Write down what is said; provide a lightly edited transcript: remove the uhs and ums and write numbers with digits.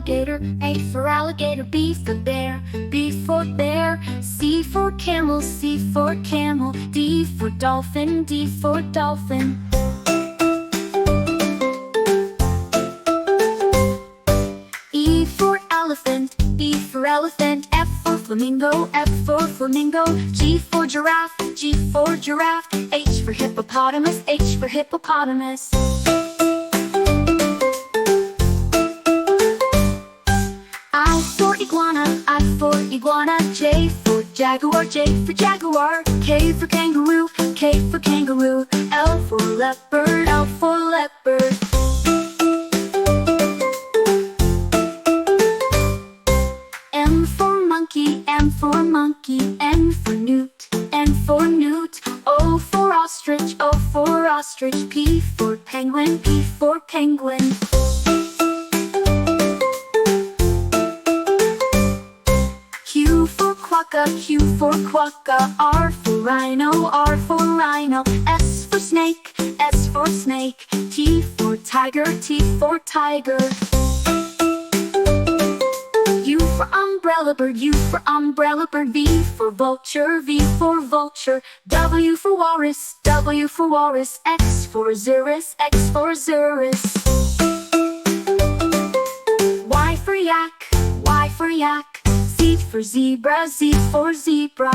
alligator, A for alligator, B for bear, B for bear, C for camel, C for camel, D for dolphin, D for dolphin. E for elephant, E for elephant, F for flamingo, F for flamingo, G for giraffe, G for giraffe, H for hippopotamus, H for hippopotamus. I for iguana, I for iguana, J for jaguar, J for jaguar, K for kangaroo, K for kangaroo, L for leopard, L for leopard. M for monkey, M for monkey, N for newt, N for newt, O for ostrich, O for ostrich, P for penguin, P for penguin. Q for quokka, Q for quokka, R for rhino, R for rhino, S for snake, S for snake, T for tiger, T for tiger. U for umbrella bird, U for umbrella bird, V for vulture, V for vulture, W for walrus, W for walrus, X for xerus, X for xerus. Y for yak, Y for yak, Z for zebra, Z for zebra.